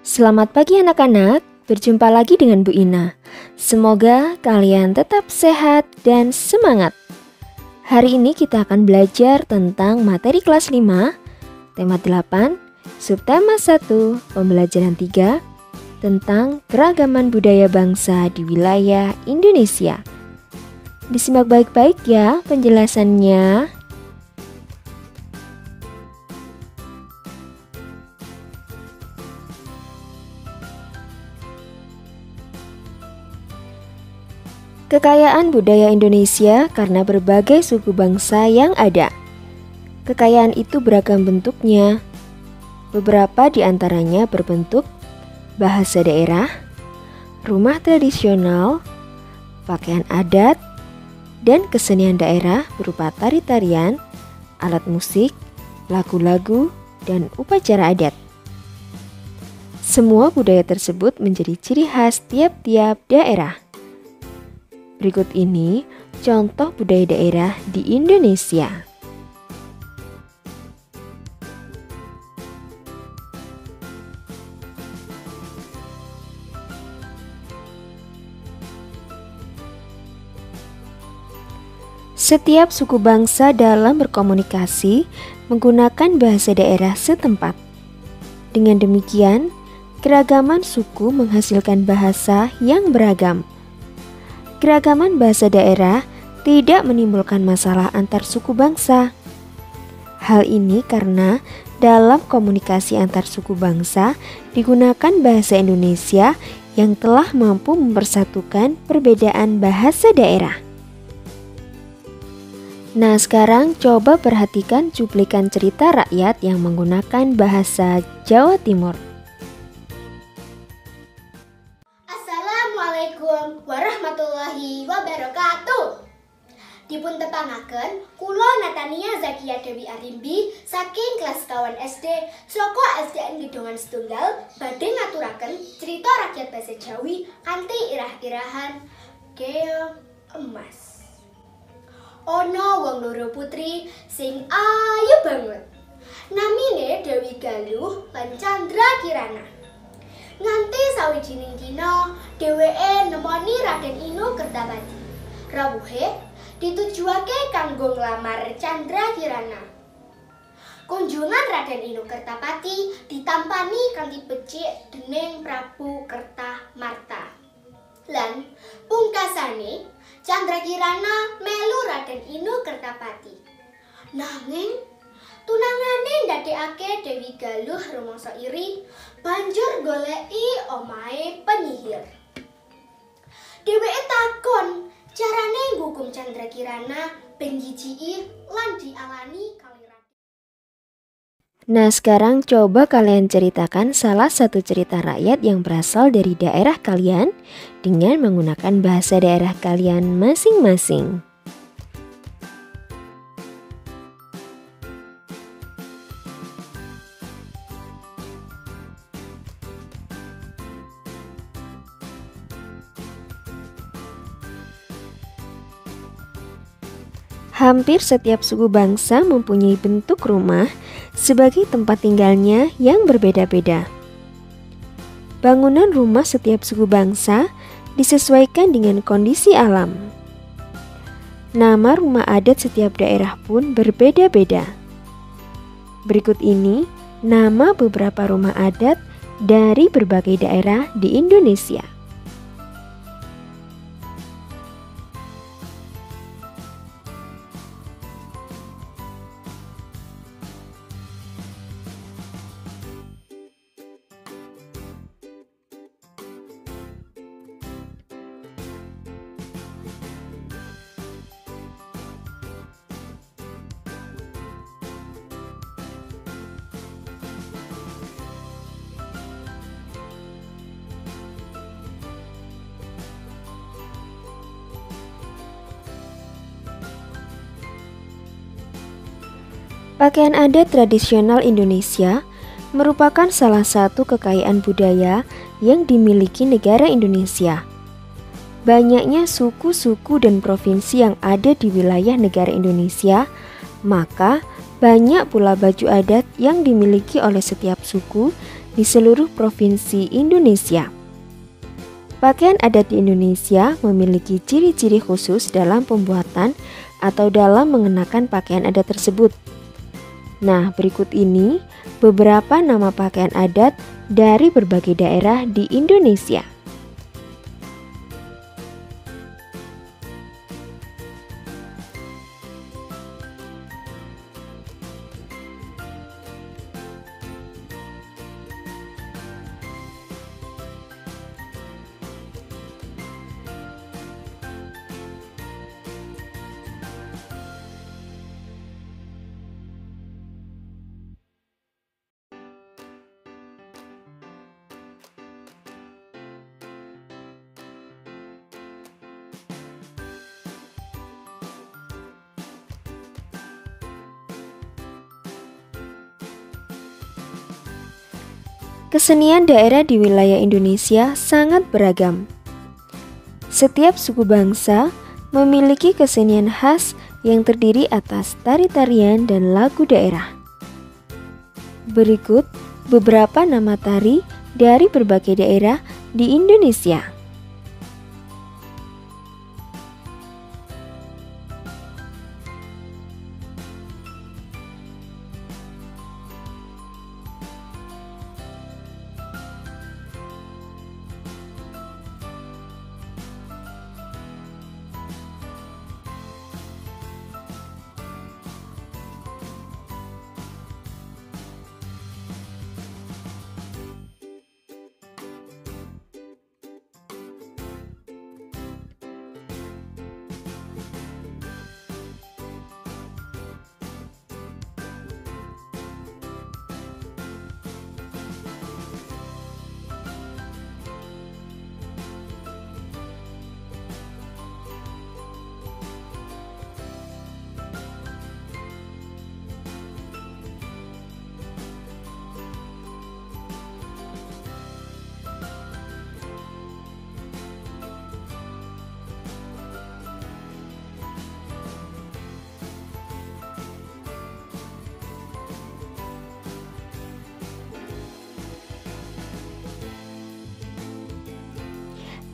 Selamat pagi anak-anak, berjumpa lagi dengan Bu Ina. Semoga kalian tetap sehat dan semangat. Hari ini kita akan belajar tentang materi kelas 5, tema 8, subtema 1, pembelajaran 3, tentang keragaman budaya bangsa di wilayah Indonesia. Disimak baik-baik ya penjelasannya. Kekayaan budaya Indonesia karena berbagai suku bangsa yang ada. Kekayaan itu beragam bentuknya. Beberapa di antaranya berbentuk bahasa daerah, rumah tradisional, pakaian adat, dan kesenian daerah berupa tari-tarian, alat musik, lagu-lagu, dan upacara adat. Semua budaya tersebut menjadi ciri khas tiap-tiap daerah. Berikut ini contoh budaya daerah di Indonesia. Setiap suku bangsa dalam berkomunikasi menggunakan bahasa daerah setempat. Dengan demikian, keragaman suku menghasilkan bahasa yang beragam. Keragaman bahasa daerah tidak menimbulkan masalah antar suku bangsa. Hal ini karena dalam komunikasi antar suku bangsa digunakan bahasa Indonesia yang telah mampu mempersatukan perbedaan bahasa daerah. Nah, sekarang coba perhatikan cuplikan cerita rakyat yang menggunakan bahasa Jawa Timur. Assalamualaikum warahmatullahi wabarakatuh. Dipun tepangaken kula Natania Zakia Dewi Arimbi saking kelas kawan SD saka SDN Gedongan Setunggal badhe ngaturaken cerita rakyat basa Jawi kanthi irah-irahan keong emas. Ana wong loro putri sing ayu banget. Namine Dewi Galuh lan Chandra Kirana. Nganti sawijining dina dheweke nemoni Raden Inu Kertapati. Rawuhe ditujuake kanggo nglamar Chandra Kirana. Kunjungan Raden Inu Kertapati ditampani kanthi becik dening Prabu Kertamarta. Lan pungkasane Chandra Kirana melu Raden Inu Kertapati. Nanging tunangane ndadekake Dewi Galuh rumangsa iri, banjur goleki omahe penyihir. Dheweke takon carane nghukum Chandra Kirana ben jijiki lan dialani kali Raden. Nah, sekarang coba kalian ceritakan salah satu cerita rakyat yang berasal dari daerah kalian dengan menggunakan bahasa daerah kalian masing-masing. Hampir setiap suku bangsa mempunyai bentuk rumah sebagai tempat tinggalnya yang berbeda-beda. Bangunan rumah setiap suku bangsa disesuaikan dengan kondisi alam. Nama rumah adat setiap daerah pun berbeda-beda. Berikut ini nama beberapa rumah adat dari berbagai daerah di Indonesia. Pakaian adat tradisional Indonesia merupakan salah satu kekayaan budaya yang dimiliki negara Indonesia. Banyaknya suku-suku dan provinsi yang ada di wilayah negara Indonesia, maka banyak pula baju adat yang dimiliki oleh setiap suku di seluruh provinsi Indonesia. Pakaian adat di Indonesia memiliki ciri-ciri khusus dalam pembuatan atau dalam mengenakan pakaian adat tersebut. Nah, berikut ini beberapa nama pakaian adat dari berbagai daerah di Indonesia. Kesenian daerah di wilayah Indonesia sangat beragam. Setiap suku bangsa memiliki kesenian khas yang terdiri atas tari-tarian dan lagu daerah. Berikut beberapa nama tari dari berbagai daerah di Indonesia.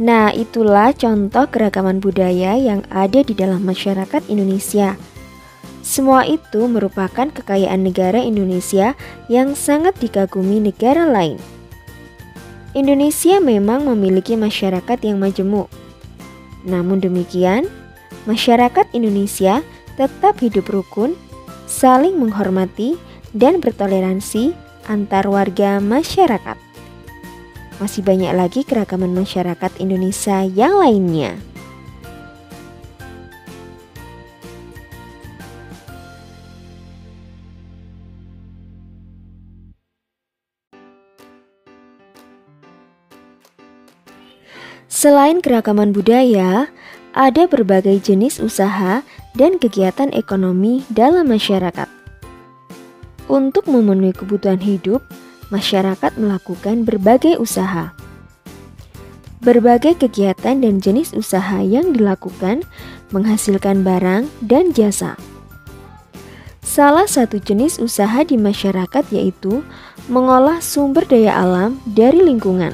Nah, itulah contoh keragaman budaya yang ada di dalam masyarakat Indonesia. Semua itu merupakan kekayaan negara Indonesia yang sangat dikagumi negara lain. Indonesia memang memiliki masyarakat yang majemuk. Namun demikian, masyarakat Indonesia tetap hidup rukun, saling menghormati, dan bertoleransi antar warga masyarakat. Masih banyak lagi keragaman masyarakat Indonesia yang lainnya. Selain keragaman budaya, ada berbagai jenis usaha dan kegiatan ekonomi dalam masyarakat. Untuk memenuhi kebutuhan hidup, masyarakat melakukan berbagai usaha. Berbagai kegiatan dan jenis usaha yang dilakukan menghasilkan barang dan jasa. Salah satu jenis usaha di masyarakat yaitu mengolah sumber daya alam dari lingkungan.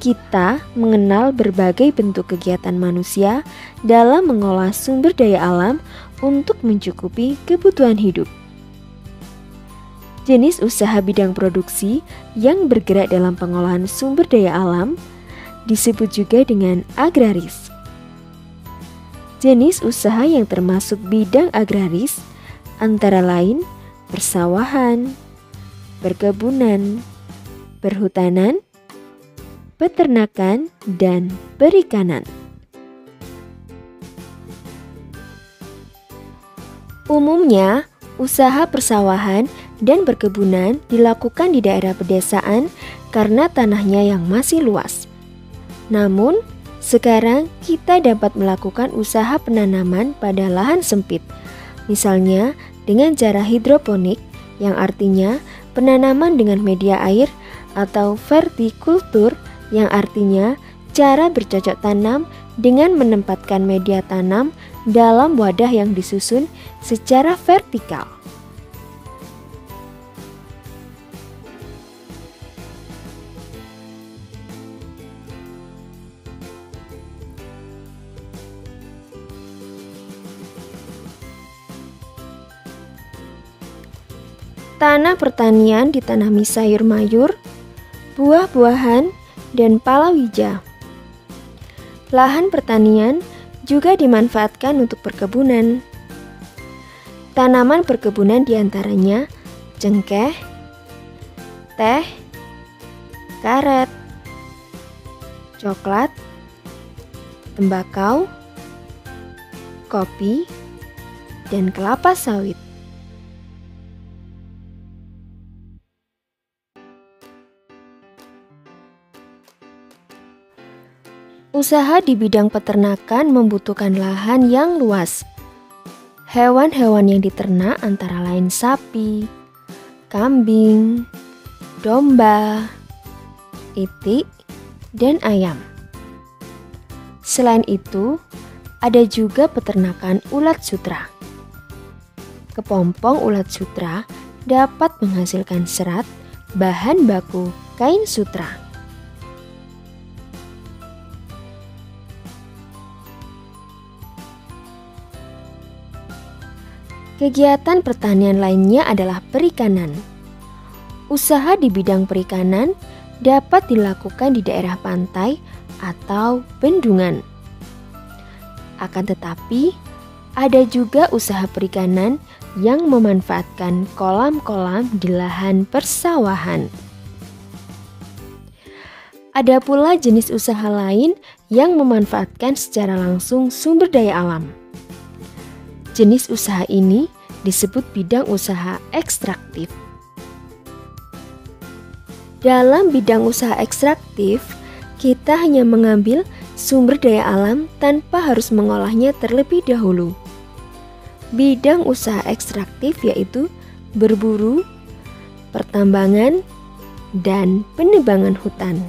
Kita mengenal berbagai bentuk kegiatan manusia dalam mengolah sumber daya alam untuk mencukupi kebutuhan hidup. Jenis usaha bidang produksi yang bergerak dalam pengolahan sumber daya alam disebut juga dengan agraris. Jenis usaha yang termasuk bidang agraris antara lain persawahan, perkebunan, perhutanan, peternakan, dan perikanan. Umumnya, usaha persawahan dan perkebunan dilakukan di daerah pedesaan karena tanahnya yang masih luas. Namun, sekarang kita dapat melakukan usaha penanaman pada lahan sempit, misalnya dengan cara hidroponik, yang artinya penanaman dengan media air, atau vertikultur, yang artinya cara bercocok tanam dengan menempatkan media tanam dalam wadah yang disusun secara vertikal. Tanah pertanian ditanami sayur mayur, buah-buahan, dan palawija. Lahan pertanian juga dimanfaatkan untuk perkebunan. Tanaman perkebunan diantaranya cengkeh, teh, karet, coklat, tembakau, kopi, dan kelapa sawit. Usaha di bidang peternakan membutuhkan lahan yang luas. Hewan-hewan yang diternak antara lain sapi, kambing, domba, itik, dan ayam. Selain itu, ada juga peternakan ulat sutra. Kepompong ulat sutra dapat menghasilkan serat, bahan baku kain sutra. Kegiatan pertanian lainnya adalah perikanan. Usaha di bidang perikanan dapat dilakukan di daerah pantai atau bendungan. Akan tetapi, ada juga usaha perikanan yang memanfaatkan kolam-kolam di lahan persawahan. Ada pula jenis usaha lain yang memanfaatkan secara langsung sumber daya alam. Jenis usaha ini disebut bidang usaha ekstraktif. Dalam bidang usaha ekstraktif, kita hanya mengambil sumber daya alam tanpa harus mengolahnya terlebih dahulu. Bidang usaha ekstraktif yaitu berburu, pertambangan, dan penebangan hutan.